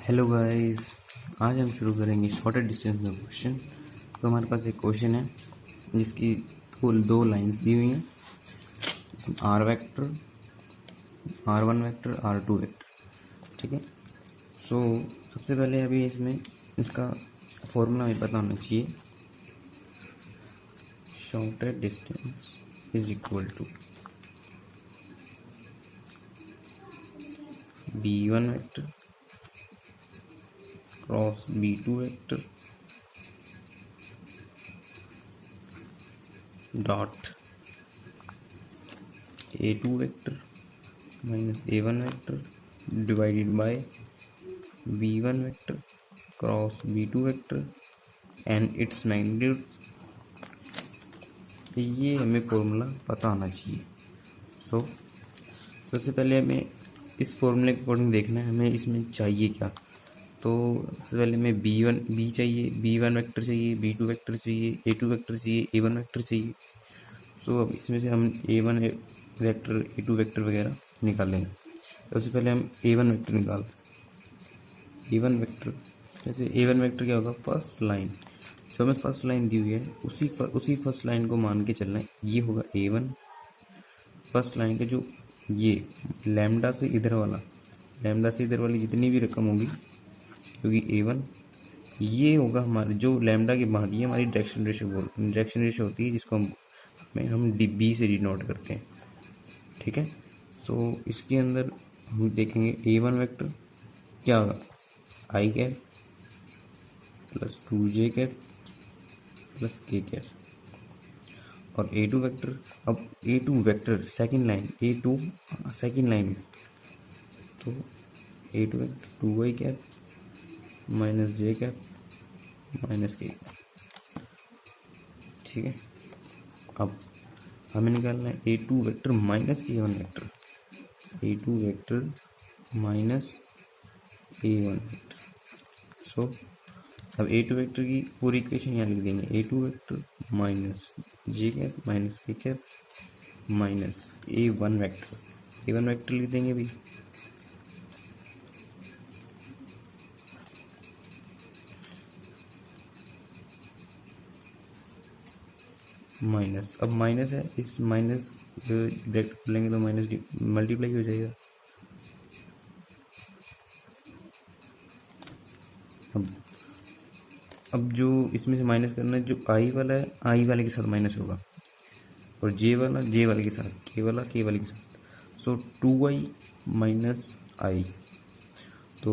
Hello guys, आज हम शुरू करेंगे शॉर्टेड डिस्टेंस में क्वेश्चन। तो हमारे पास एक क्वेश्चन है जिसकी कुल दो लाइंस दी हुई हैं, are vector, R1 vector, R2 vector. ठीक है। सबसे पहले अभी इसमें इसका फॉर्मूला हमें पता होना चाहिए। Shortest distance is equal to B1 vector cross B2 vector dot A2 vector minus A1 vector divided by B1 vector cross B2 vector and its magnitude. ये हमें फॉर्मूला पता होना चाहिए। सबसे पहले हमें इस फॉर्मूले के अकॉर्डिंग देखना है हमें इसमें चाहिए क्या। तो सबसे पहले हमें बी चाहिए, B1 वेक्टर चाहिए, B2 वेक्टर चाहिए, A2 वेक्टर चाहिए, A1 वेक्टर चाहिए। अब इसमें से हम A1 वेक्टर, A2 वेक्टर वगैरह निकालेंगे। सबसे पहले हम A1 वेक्टर निकालते हैं। A1 वेक्टर जैसे A1 वेक्टर क्या होगा, फर्स्ट लाइन जो हमें फर्स्ट लाइन दी हुई है उसी फर्स्ट लाइन को मान के चलना है। ये होगा A1 फर्स्ट लाइन के जो ये लैम्डा से इधर वाली जितनी भी रकम होगी A1, ये होगा हमारे जो लैम्डा के बाद ये हमारी डायरेक्शन रेशियो होती है जिसको हम बी से डिनोट करते हैं। ठीक है। इसके अंदर हम देखेंगे A1 वेक्टर क्या होगा, i cap plus 2j cap plus k cap. और A2 वेक्टर, अब A2 vector second line second line में, तो A2 vector 2y cap minus j cap minus k cap. ठीक है। अब हमें निकालना है A2 vector minus A1 vector, A2 vector minus A1 vector. अब A2 वेक्टर की पूरी इक्वेशन यहाँ लिख देंगे, A2 vector minus j cap minus k cap minus A1 vector लिख देंगे भी माइनस। अब माइनस है, इस माइनस ब्रैकेट खोलेंगे तो माइनस मल्टीप्लाई हो जाएगा। अब जो इसमें से माइनस करना है, जो आई वाला है आई वाले के साथ माइनस होगा और जे वाला जे वाले के साथ, के वाला के वाले के साथ। 2y माइनस आई, तो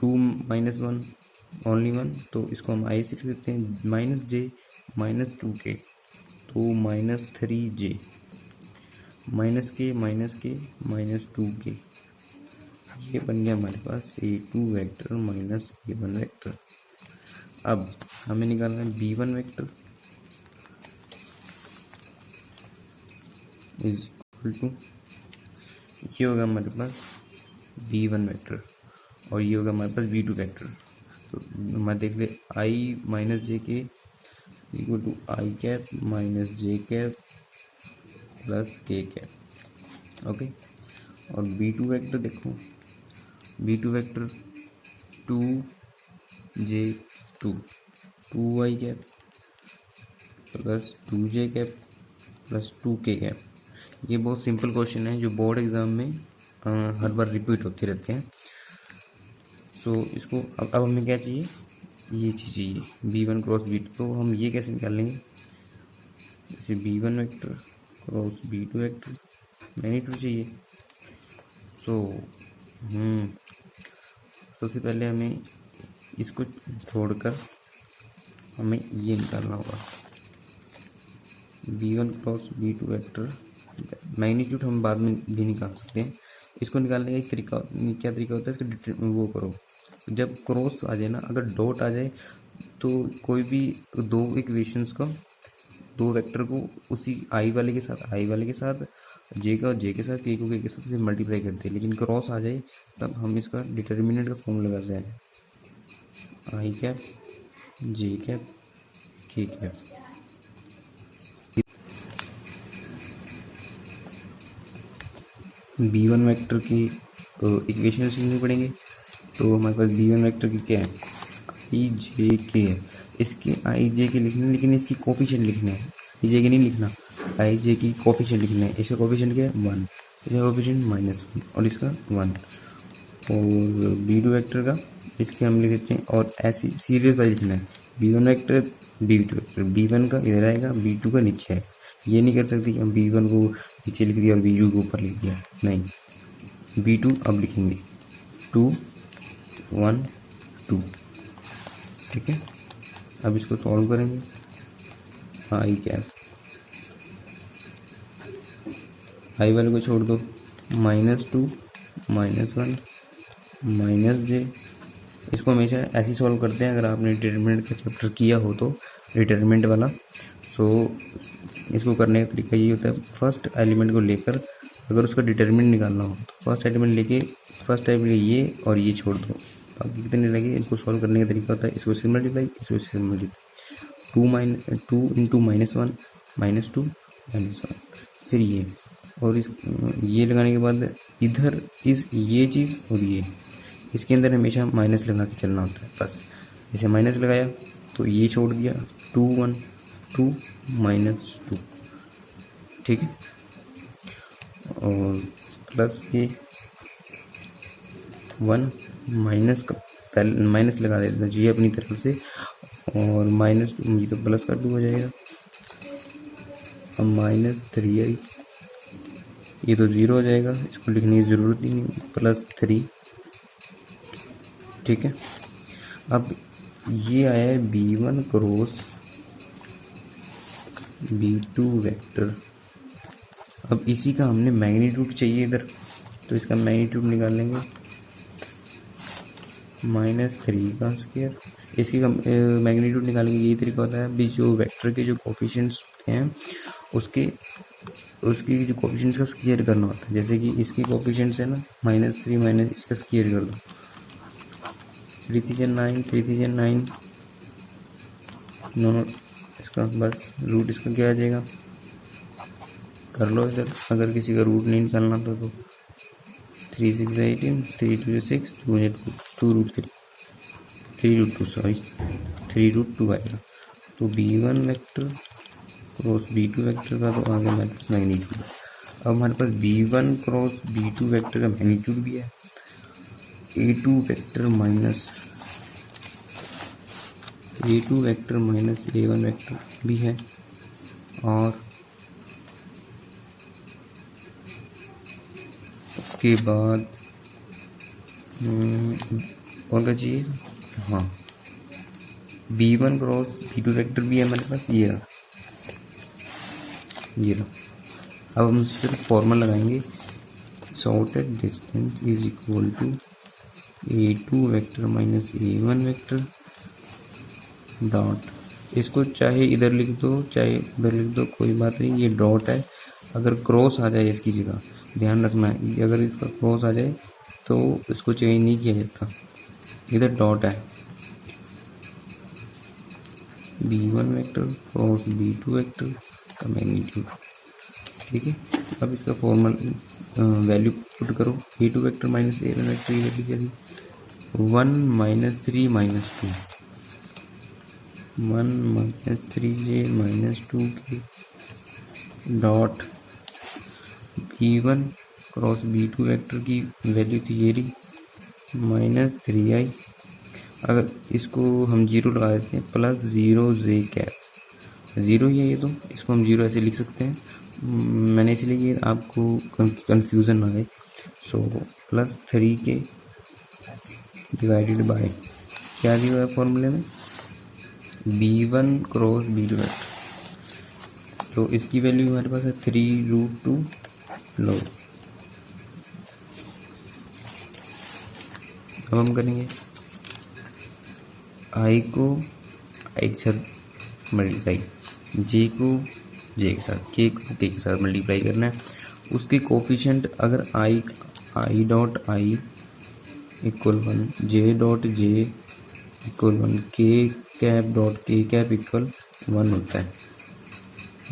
2 माइनस 1 ओनली 1, तो इसको हम आई से लिख सकते हैं। माइनस जे माइनस 2k, तो माइनस 3j माइनस के माइनस 2k। ये बन गया हमारे पास A2 vector minus A1 vector. अब हमें निकालना है B1 vector is equal to, ये होगा हमारे पास B1 वेक्टर और ये होगा हमारे पास B2 वेक्टर। तो हमारे देख ले आई minus J K equal to I cap minus J cap plus K cap. Okay. और B2 वेक्टर देखो, B2 vector 2j2 2y cap plus 2j cap plus 2k cap. ये बहुत सिंपल क्वेश्चन है जो बोर्ड एग्जाम में हर बार repeat होते रहते हैं। इसको अब हमें क्या चाहिए, ये चीज़ चाहिए B1 क्रॉस B2। तो हम ये कैसे निकाल लेंगे, जैसे B1 vector cross B2 vector magnitude चाहिए। सबसे पहले हमें इसको छोड़कर हमें ये निकालना होगा, B1 cross B2 vector magnitude हम बाद में भी निकाल सकते हैं। इसको निकालने का एक तरीका, क्या तरीका होता है इसका, वो करो जब क्रॉस आ जाए ना, अगर डॉट आ जाए तो कोई भी दो इक्वेशंस का, दो वेक्टर को उसी आई वाले के साथ जे का जे के साथ के को के साथ मल्टीप्लाई करते हैं। लेकिन क्रॉस आ जाए तब हम इसका डिटर्मिनेंट का फॉर्मूला करते हैं, आई कैप जे कैप के कैप। B1 वेक्टर की इक्वेशन लिखनी पड़ेंगे, तो हमारे पास B1 वेक्टर की क्या है, आई जे के है। इसके आई जे के लिखने, लेकिन इसकी कोफिशिएंट लिखना है, आई जे के नहीं लिखना, आई जे की कोफिशिएंट लिखना है। इसका कोफिशिएंट क्या है 1, इसका कोफिशिएंट -1 और इसका 1। और B2 वेक्टर का इसके हम लिख देते हैं, और ऐसी सीरीज वाइज लिखना है, B1 vector B2 vector, B1 का इधर आएगा, B2 का नीचे आएगा। ये नहीं कर सकते कि हम B1 को नीचे लिख दिया और B2 को ऊपर लिख दिया, नहीं, B2 अब लिखेंगे 2 1 2, ठीक है। अब इसको सॉल्व करेंगे, आई क्या, आई वाले को छोड़ दो, -2 -1 -j। इसको हमेशा ऐसे सॉल्व करते हैं, अगर आपने डिटरमिनेंट का चैप्टर किया हो तो, डिटरमिनेंट वाला। सो इसको करने का तरीका ये होता है, फर्स्ट एलिमेंट को लेकर अगर उसका डिटरमिनेंट निकालना हो तो फर्स्ट एलिमेंट लेके, फर्स्ट एलिमेंट ये और ये छोड़ दो, बाकी कितने लगे। इनको सॉल्व करने का तरीका होता है, इसको से मल्टीप्लाई, इसको से मल्टीप्लाई, 2 इंटू -1 -2 -1, फिर ये, और इस ये लगाने के बाद इधर ये चीज़ और ये, इसके अंदर हमेशा माइनस लगा के चलना होता है। बस जैसे माइनस लगाया तो ये छोड़ दिया, 2 1 2 -2, ठीक है। और प्लस के 1 माइनस का माइनस लगा देना चाहिए अपनी तरफ से, और -2 ये तो प्लस का 2 हो जाएगा, अब -3i, ये तो 0 हो जाएगा, इसको लिखने की ज़रूरत ही नहीं, +3, ठीक है। अब ये आया है B1 क्रॉस B2 वेक्टर। अब इसी का हमने मैग्नीट्यूड चाहिए इधर, तो इसका मैग्नीट्यूड निकाल लेंगे, -3 का स्क्वायर। इसकी मैग्नीट्यूड निकालने का यही तरीका होता है, अभी जो वेक्टर के जो कोफिशिएंट्स हैं उसकी जो कोफिशिएंट्स का स्क्वायर करना होता है। जैसे कि इसके कोफिशिएंट्स है ना -3 माइनस इसका स्क्वायर कर दो, 3 9 नो, इसका बस रूट इसका क्या आ जाएगा, कर लो इधर, अगर किसी का रूट नहीं निकालना तो 3 6 18, 3 2 6, 3√2 आएगा। तो B1 vector cross B2 vector का तो आगे हमारे पास मैग्नीट्यूड। अब हमारे पास B1 क्रॉस B2 वेक्टर का मैग्नीट्यूड भी है, A2 vector minus A1 vector भी है, और उसके बाद और क्या चाहिए, हाँ B1 क्रॉस B2 वेक्टर भी है हमारे पास, ये रहा। अब हम सिर्फ फॉर्मूला लगाएंगे, shortest distance is equal to A2 vector minus A1 vector dot, इसको चाहे इधर लिख दो चाहे उधर लिख दो, कोई बात नहीं, ये डॉट है। अगर क्रॉस आ जाए इसकी जगह, ध्यान रखना है, अगर इसका क्रॉस आ जाए तो इसको चेंज नहीं किया जाता, इधर डॉट है, B1 vector cross B2 vector का मैग्नीट्यूड, ठीक है। अब इसका फॉर्मल वैल्यू पुट करो, A2 vector minus A1 vector की वैल्यू क्या थी, 1 -3 -2, 1 -3j -2 के dot B1 cross B2 vector की वैल्यू थी ये रही -3i। अगर इसको हम 0 लगा देते हैं, +0j कैप, 0 ही है ये, तो इसको हम 0 ऐसे लिख सकते हैं। मैंने इसलिए ये आपको कंफ्यूजन ना आए, सो +3k डिवाइडेड बाय क्या दिया हुआ है फॉर्मूले में, B1 क्रॉस B2 वेक्टर, तो इसकी वैल्यू हमारे पास है 3√2 लो। अब हम करेंगे आई को आई के साथ मल्टीप्लाई, जे को जे के साथ, के को के के साथ मल्टीप्लाई करना है। उसके कोफिशिएंट अगर I dot I equal 1, J dot J equal 1, के कैप डॉट के कैप इक्वल 1 होता है।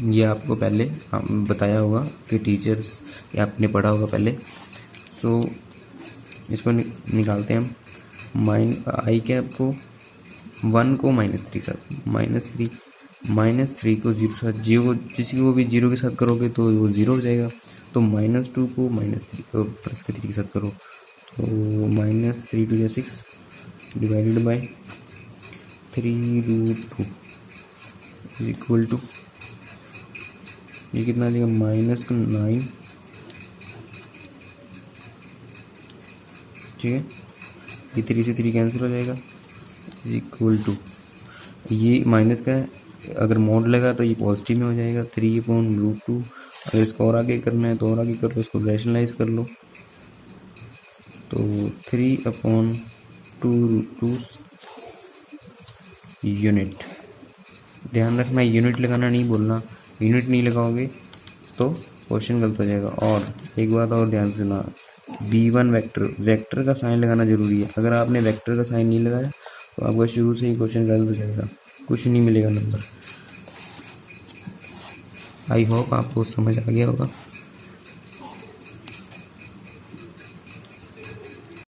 ये आपको पहले बताया होगा कि टीचर्स, या आपने पढ़ा होगा पहले। सो इसको निकालते हैं हम, आई कैप को 1 को -3 साथ, -3 को 0 साथ, जीरो किसी को भी 0 के साथ करोगे तो वो 0 हो जाएगा। तो -2 को -3 को +3 के साथ करो तो -3 2 6 divided by 3√2 is equal to, ये कितना आ जाएगा -9, ठीक है। ये 3 से 3 कैंसिल हो जाएगा, इज इक्वल टू, ये माइनस का है, अगर मोड लगा तो ये पॉजिटिव में हो जाएगा 3/√2। अगर इसको और आगे करना है तो और आगे कर लो, इसको रैशनलाइज कर लो तो 3/2√2 यूनिट। ध्यान रखना यूनिट लगाना नहीं बोलना, यूनिट नहीं लगाओगे तो क्वेश्चन गलत हो जाएगा। और एक बात और ध्यान से सुना, b1 वेक्टर का साइन लगाना जरूरी है। अगर आपने वेक्टर का साइन नहीं लगाया तो आपका शुरू से ही क्वेश्चन गलत हो जाएगा, कुछ नहीं मिलेगा नंबर। आई होप आपको समझ आ गया होगा।